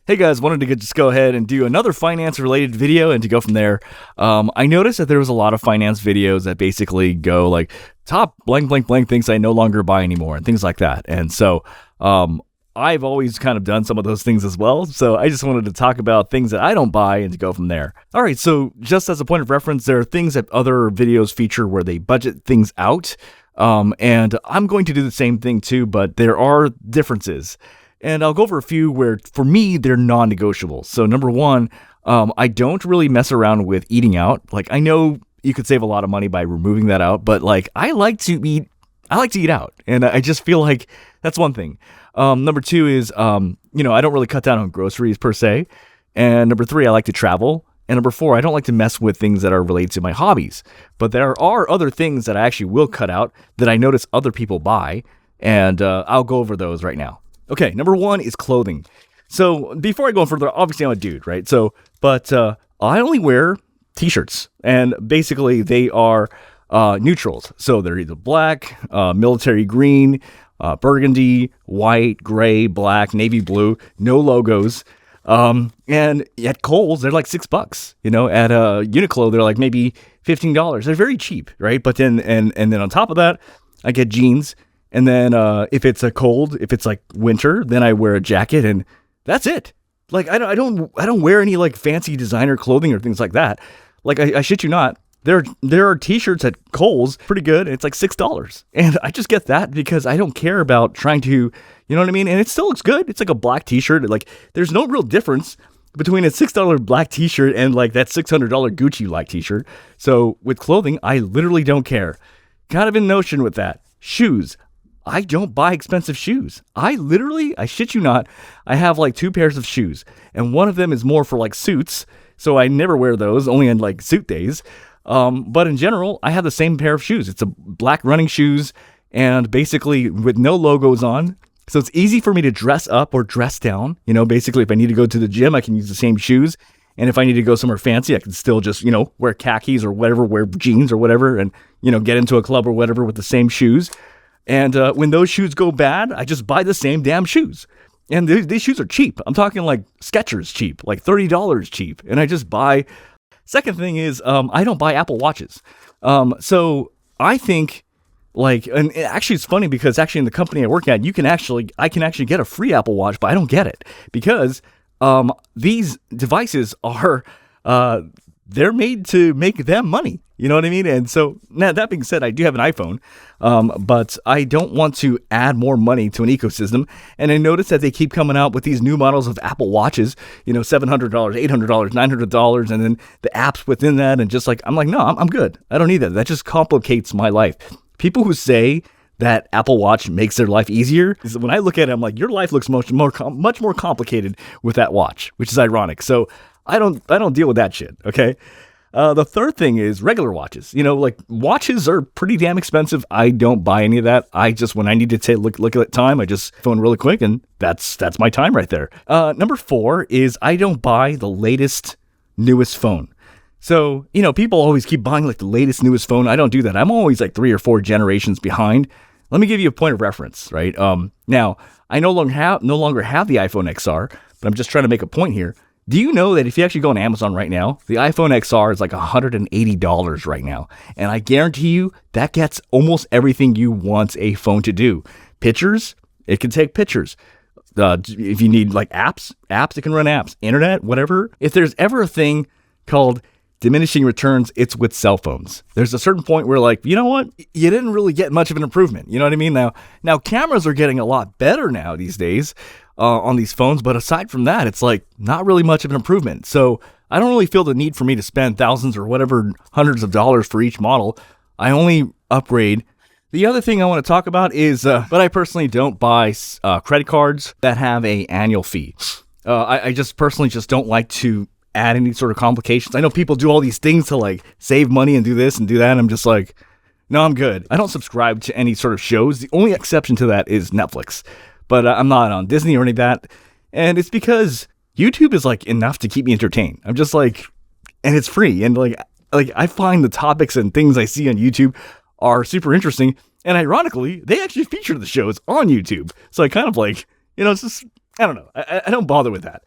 Hey guys, wanted to just go ahead and do another finance related video and to go from there. I noticed that there was a lot of finance videos that basically go like top blank blank blank things I no longer buy anymore and things like that. And so I've always kind of done some of those things as well. So I just wanted to talk about things that I don't buy and to go from there. All right, so just as a point of reference, there are things that other videos feature where they budget things out. And I'm going to do the same thing too, but there are differences. And I'll go over a few where, for me, they're non-negotiable. So number one, I don't really mess around with eating out. Like, I know you could save a lot of money by removing that out, but like, I like to eat out. And I just feel like that's one thing. Number two is, I don't really cut down on groceries per se. And number three, I like to travel. And number four, I don't like to mess with things that are related to my hobbies. But there are other things that I actually will cut out that I notice other people buy. And I'll go over those right now. Okay, number one is clothing. So before I go further, obviously I'm a dude, right? But I only wear t-shirts, and basically they are neutrals. So they're either black, military green, burgundy, white, gray, black, navy blue, no logos. And at Kohl's, they're like $6. At Uniqlo, they're like maybe $15. They're very cheap, right? But then and then on top of that, I get jeans. And then if it's if it's like winter, then I wear a jacket, and that's it. Like I don't wear any like fancy designer clothing or things like that. Like I shit you not, there are t-shirts at Kohl's pretty good. And it's like $6, and I just get that because I don't care about trying to, you know what I mean. And it still looks good. It's like a black t-shirt. Like there's no real difference between a $6 black t-shirt and like that $600 Gucci like t-shirt. So with clothing, I literally don't care. Kind of in notion with that. Shoes. I don't buy expensive shoes. I shit you not, I have like 2 pairs of shoes, and one of them is more for like suits, so I never wear those, only on like suit days. But in general, I have the same pair of shoes. It's a black running shoes, and basically with no logos on, so it's easy for me to dress up or dress down. Basically if I need to go to the gym, I can use the same shoes, and if I need to go somewhere fancy, I can still just, wear khakis or whatever, wear jeans or whatever, and, get into a club or whatever with the same shoes. And when those shoes go bad, I just buy the same damn shoes. And these shoes are cheap. I'm talking like Skechers cheap, like $30 cheap. And I just buy. Second thing is, I don't buy Apple Watches. So I think and actually it's funny because actually in the company I work at, I can actually get a free Apple Watch, but I don't get it because these devices are, they're made to make them money. You know what I mean? And so now that being said, I do have an iPhone, but I don't want to add more money to an ecosystem. And I noticed that they keep coming out with these new models of Apple Watches, $700, $800, $900, and then the apps within that. And I'm like, no, I'm good. I don't need that. That just complicates my life. People who say that Apple Watch makes their life easier, when I look at it, I'm like, your life looks much more complicated with that watch, which is ironic. So I don't deal with that shit. Okay. The third thing is regular watches. Watches are pretty damn expensive. I don't buy any of that. When I need to look at time, I just phone really quick, and that's my time right there. Number 4 is I don't buy the latest, newest phone. So, people always keep buying like the latest, newest phone. I don't do that. I'm always like 3 or 4 generations behind. Let me give you a point of reference, right? Now I no longer have the iPhone XR, but I'm just trying to make a point here. Do you know that if you actually go on Amazon right now, the iPhone XR is like $180 right now? And I guarantee you that gets almost everything you want a phone to do. Pictures, it can take pictures. If you need like apps, it can run apps. Internet, whatever. If there's ever a thing called diminishing returns, it's with cell phones. There's a certain point where like, you know what? You didn't really get much of an improvement. You know what I mean? Now cameras are getting a lot better now these days. On these phones, but aside from that, it's like not really much of an improvement. So I don't really feel the need for me to spend thousands or whatever hundreds of dollars for each model. I only upgrade. The other thing I want to talk about is, but I personally don't buy credit cards that have a annual fee. I just personally just don't like to add any sort of complications. I know people do all these things to like save money and do this and do that. And I'm just like, no, I'm good. I don't subscribe to any sort of shows. The only exception to that is Netflix. But I'm not on Disney or any of that. And it's because YouTube is like enough to keep me entertained. I'm just like, and it's free. And like I find the topics and things I see on YouTube are super interesting. And ironically, they actually feature the shows on YouTube. So I kind of like, it's just, I don't know. I don't bother with that.